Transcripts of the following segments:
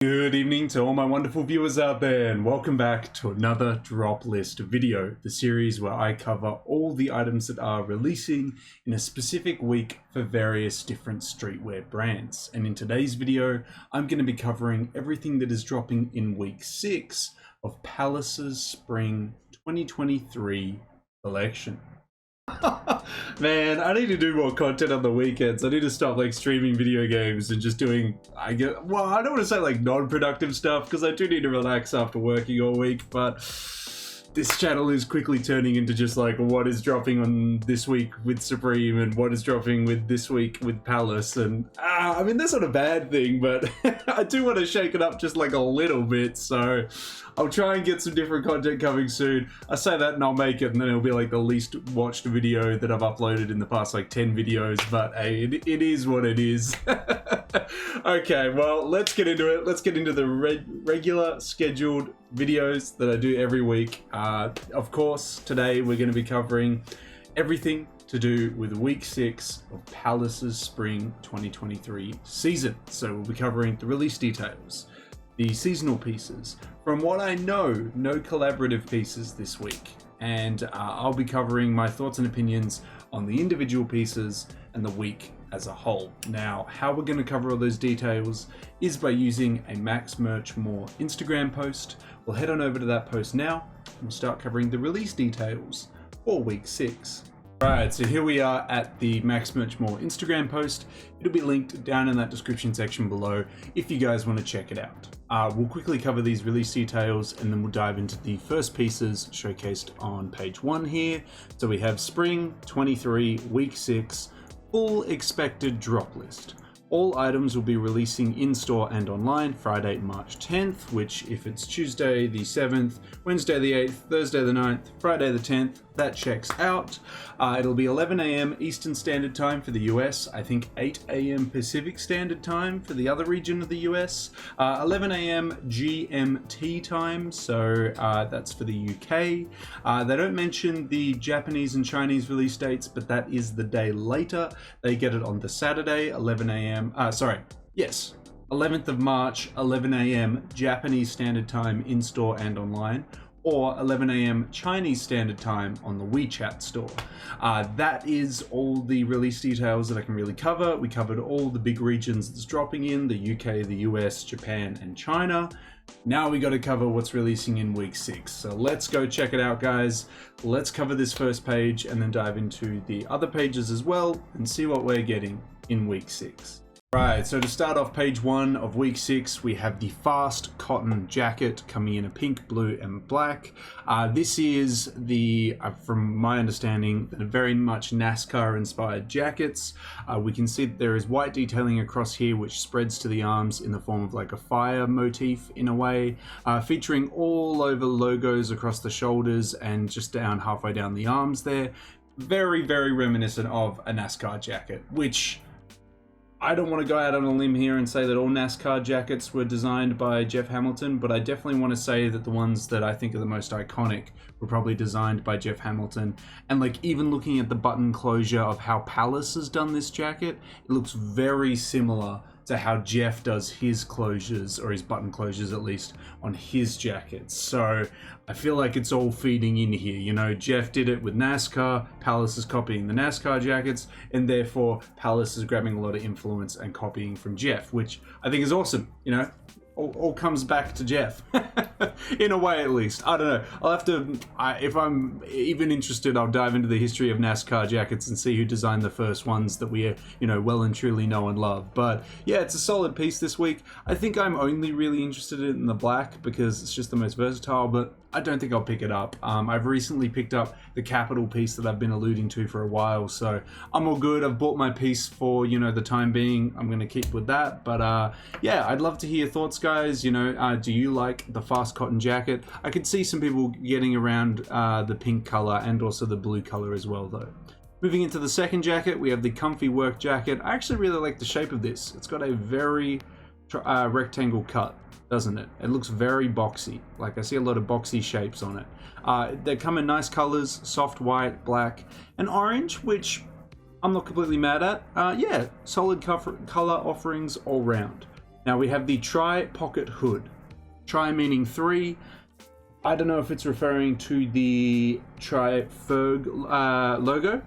Good evening to all my wonderful viewers out there, and welcome back to another drop list video, the series where I cover all the items that are releasing in a specific week for various different streetwear brands. And in today's video, I'm going to be covering everything that is dropping in week 6 of Palace's Spring 2023 collection. Man, I need to do more content on the weekends. I need to stop streaming video games and just doing, I don't want to say non-productive stuff because I do need to relax after working all week, but this channel is quickly turning into just what is dropping on this week with Supreme and what is dropping with this week with Palace. And I mean, that's not a bad thing, but I do want to shake it up just a little bit. So I'll try and get some different content coming soon. I say that and I'll make it, and then it'll be the least watched video that I've uploaded in the past 10 videos, but hey, it is what it is. Okay, well, let's get into it. Let's get into the regular scheduled videos that I do every week. Of course, today we're going to be covering everything to do with week 6 of Palace's Spring 2023 season. So we'll be covering the release details, the seasonal pieces. From what I know, no collaborative pieces this week. And I'll be covering my thoughts and opinions on the individual pieces and the week as a whole. Now, how we're going to cover all those details is by using a Max Merch More Instagram post. We'll head on over to that post now and we'll start covering the release details for week 6. Alright, so here we are at the Max Merch More Instagram post. It'll be linked down in that description section below if you guys want to check it out. We'll quickly cover these release details and then we'll dive into the first pieces showcased on page 1 here. So we have Spring 23 Week 6 full expected drop list. All items will be releasing in-store and online Friday, March 10th, which if it's Tuesday the 7th, Wednesday the 8th, Thursday the 9th, Friday the 10th, that checks out. It'll be 11 a.m. Eastern Standard Time for the US, I think 8 a.m. Pacific Standard Time for the other region of the US, 11 a.m. GMT time, so that's for the UK. They don't mention the Japanese and Chinese release dates, but that is the day later. They get it on the Saturday, 11 a.m. 11th of March, 11 a.m. Japanese Standard Time in-store and online, or 11 a.m. Chinese Standard Time on the WeChat store. That is all the release details that I can really cover. We covered all the big regions that's dropping in, the UK, the US, Japan, and China. Now we got to cover what's releasing in week 6. So let's go check it out, guys. Let's cover this first page and then dive into the other pages as well and see what we're getting in week 6. Right, so to start off page 1 of week 6, we have the Fast Cotton Jacket coming in a pink, blue, and black. This is the, from my understanding, very much NASCAR-inspired jackets. We can see that there is white detailing across here, which spreads to the arms in the form of a fire motif in a way, featuring all over logos across the shoulders and just down halfway down the arms there. Very, very reminiscent of a NASCAR jacket, which I don't want to go out on a limb here and say that all NASCAR jackets were designed by Jeff Hamilton, but I definitely want to say that the ones that I think are the most iconic were probably designed by Jeff Hamilton. And even looking at the button closure of how Palace has done this jacket, it looks very similar to how Jeff does his closures, or his button closures at least, on his jackets. So I feel like it's all feeding in here. You know, Jeff did it with NASCAR, Palace is copying the NASCAR jackets, and therefore Palace is grabbing a lot of influence and copying from Jeff, which I think is awesome. You know, all comes back to Jeff in a way, at least. I don't know, I'll have to, if I'm even interested, I'll dive into the history of NASCAR jackets and see who designed the first ones that we well and truly know and love. But yeah, it's a solid piece this week. I think I'm only really interested in the black because it's just the most versatile, but I don't think I'll pick it up. I've recently picked up the Capital piece that I've been alluding to for a while, so I'm all good. I've bought my piece for, the time being. I'm going to keep with that. But yeah, I'd love to hear your thoughts, guys. Do you like the Fast Cotton Jacket? I could see some people getting around the pink color and also the blue color as well, though. Moving into the second jacket, we have the Comfy Work Jacket. I actually really like the shape of this. It's got a very rectangle cut, doesn't it? It looks very boxy. I see a lot of boxy shapes on it. They come in nice colors, soft white, black, and orange, which I'm not completely mad at. Yeah, solid color offerings all round. Now we have the tri-pocket hood. Tri meaning 3. I don't know if it's referring to the Tri-Ferg logo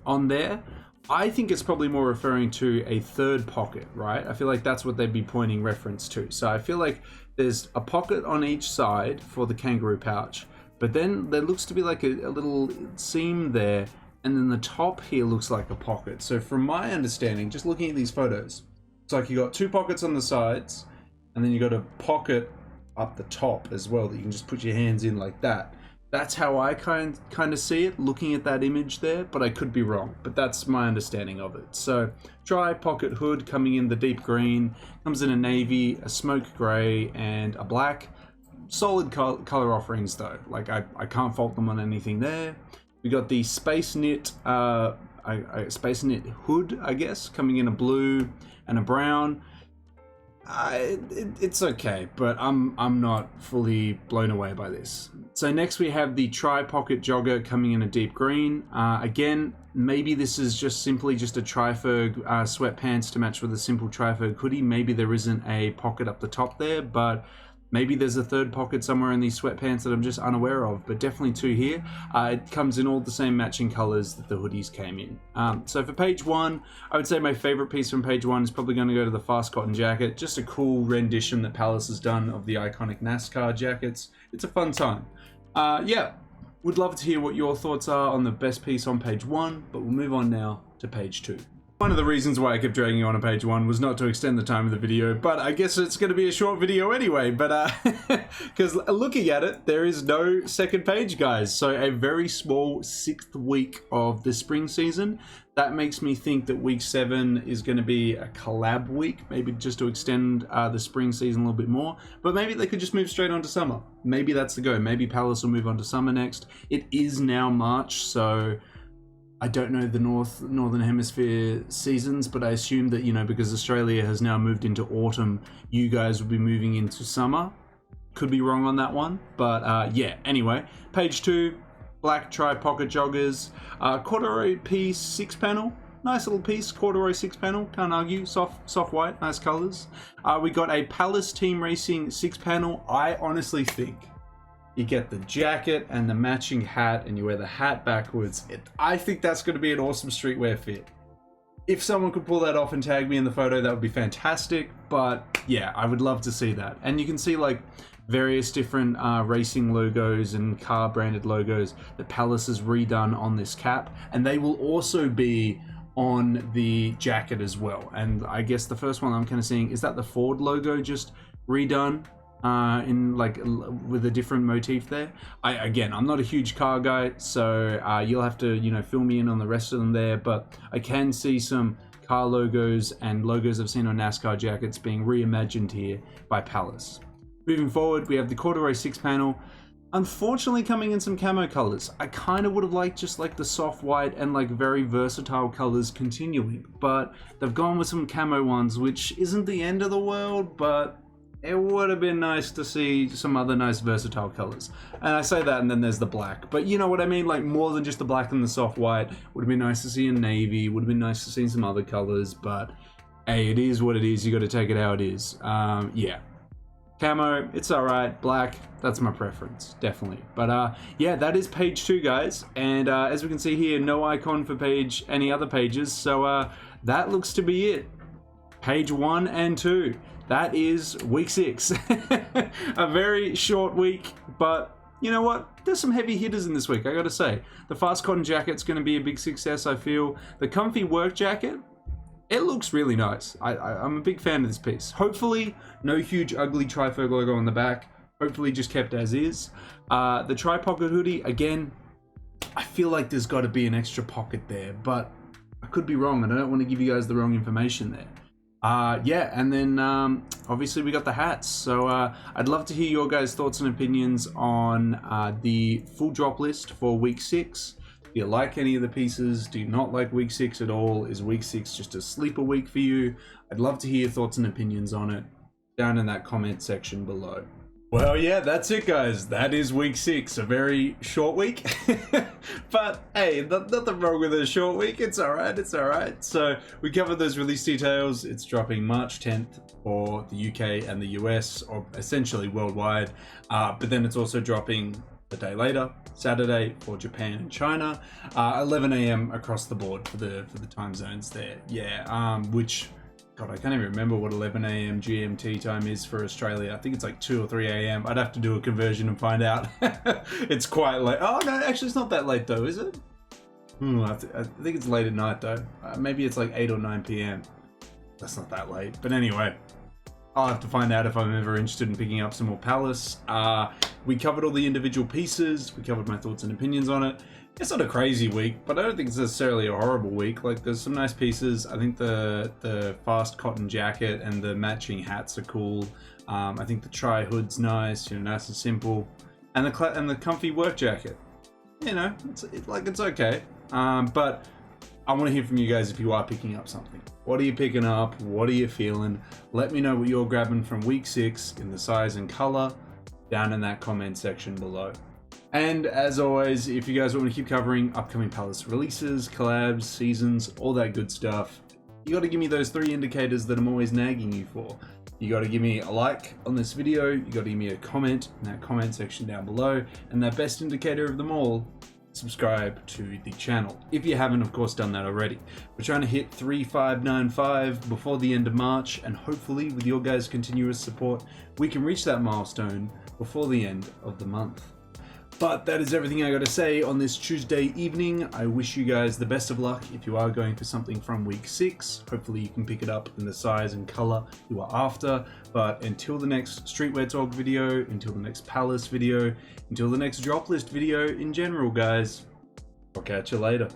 on there. I think it's probably more referring to a third pocket, right? I feel like that's what they'd be pointing reference to. So I feel like there's a pocket on each side for the kangaroo pouch, but then there looks to be like a little seam there, and then the top here looks like a pocket. So from my understanding, just looking at these photos, it's like you got 2 pockets on the sides, and then you got a pocket up the top as well that you can just put your hands in like that. That's how I kind of see it looking at that image there, but I could be wrong, but that's my understanding of it. So tri-pocket hood coming in the deep green, comes in a navy, a smoke gray, and a black. Solid color offerings though, like I can't fault them on anything there. We got the space knit space knit hood, I guess, coming in a blue and a brown. It's okay, but I'm not fully blown away by this. So next we have the tri-pocket jogger coming in a deep green. Again, maybe this is just simply just a Tri-Ferg sweatpants to match with a simple Tri-Ferg hoodie. Maybe there isn't a pocket up the top there, but maybe there's a third pocket somewhere in these sweatpants that I'm just unaware of, but definitely 2 here. It comes in all the same matching colors that the hoodies came in. So for page 1, I would say my favorite piece from page 1 is probably going to go to the Fast Cotton jacket. Just a cool rendition that Palace has done of the iconic NASCAR jackets. It's a fun time. Yeah, would love to hear what your thoughts are on the best piece on page 1, but we'll move on now to page 2. One of the reasons why I kept dragging you on page 1 was not to extend the time of the video, but I guess it's going to be a short video anyway, but because looking at it, there is no second page, guys. So a very small 6th week of the spring season. That makes me think that week 7 is going to be a collab week, maybe just to extend the spring season a little bit more, but maybe they could just move straight on to summer. Maybe that's the go. Maybe Palace will move on to summer next. It is now March, so I don't know the northern hemisphere seasons, but I assume that, you know, because Australia has now moved into autumn, you guys will be moving into summer. Could be wrong on that one, but yeah. Anyway, page 2, black tri-pocket joggers, corduroy piece 6-panel. Nice little piece, corduroy 6-panel, can't argue. Soft white, nice colors. We got a Palace Team Racing 6-panel. I honestly think you get the jacket and the matching hat, and you wear the hat backwards. I think that's going to be an awesome streetwear fit. If someone could pull that off and tag me in the photo, that would be fantastic. But yeah, I would love to see that. And you can see like various different racing logos and car branded logos that Palace has redone on this cap, and they will also be on the jacket as well. And I guess the first one I'm kind of seeing is that the Ford logo just redone in like with a different motif there. I'm not a huge car guy, so you'll have to, you know, fill me in on the rest of them there, but I can see some car logos and logos I've seen on NASCAR jackets being reimagined here by Palace. Moving forward, we have the corduroy 6-panel. Unfortunately, coming in some camo colors. I kind of would have liked just like the soft white and like very versatile colors continuing, but they've gone with some camo ones, which isn't the end of the world, but it would have been nice to see some other nice versatile colors. And I say that, and then there's the black, but you know what I mean, like more than just the black and the soft white. Would have been nice to see a navy, would have been nice to see some other colors, but hey, it is what it is. You got to take it how it is. Yeah, camo, it's all right. Black, that's my preference, definitely. But yeah, that is page 2, guys, and as we can see here, no icon for any other pages, so that looks to be it. Page 1 and 2. That is week 6. A very short week, but you know what? There's some heavy hitters in this week, I gotta say. The Fast Cotton jacket's gonna be a big success, I feel. The comfy work jacket, it looks really nice. I'm a big fan of this piece. Hopefully, no huge ugly Tri-Ferg logo on the back. Hopefully just kept as is. The tri-pocket hoodie, again, I feel like there's gotta be an extra pocket there, but I could be wrong, and I don't want to give you guys the wrong information there. Yeah, and then obviously we got the hats, so I'd love to hear your guys' thoughts and opinions on the full drop list for week 6. Do you like any of the pieces? Do you not like week 6 at all? Is week 6 just a sleeper week for you? I'd love to hear your thoughts and opinions on it down in that comment section below. Well, yeah, that's it, guys. That is week 6. A very short week. But hey, nothing wrong with a short week. It's alright, it's alright. So we covered those release details. It's dropping March 10th for the UK and the US, or essentially worldwide. But then it's also dropping the day later, Saturday, for Japan and China. 11 a.m. across the board for the time zones there. Yeah, which... God, I can't even remember what 11 a.m. GMT time is for Australia. I think it's like 2 or 3 a.m. I'd have to do a conversion and find out. It's quite late. Oh, no, actually, it's not that late, though, is it? I think it's late at night, though. Maybe it's like 8 or 9 p.m. That's not that late. But anyway, I'll have to find out if I'm ever interested in picking up some more Palace. We covered all the individual pieces. We covered my thoughts and opinions on it. It's not a crazy week, but I don't think it's necessarily a horrible week. Like, there's some nice pieces. I think the fast cotton jacket and the matching hats are cool. I think the tri-hood's nice, nice and simple. And the comfy work jacket. It's okay. But I want to hear from you guys if you are picking up something. What are you picking up? What are you feeling? Let me know what you're grabbing from week 6 in the size and color down in that comment section below. And as always, if you guys want to keep covering upcoming Palace releases, collabs, seasons, all that good stuff, you got to give me those 3 indicators that I'm always nagging you for. You got to give me a like on this video, you got to give me a comment in that comment section down below, and that best indicator of them all, subscribe to the channel. If you haven't, of course, done that already. We're trying to hit 3595 before the end of March, and hopefully with your guys' continuous support, we can reach that milestone before the end of the month. But that is everything I got to say on this Tuesday evening. I wish you guys the best of luck if you are going for something from week 6. Hopefully you can pick it up in the size and color you are after. But until the next Streetwear Talk video, until the next Palace video, until the next drop list video in general, guys, I'll catch you later.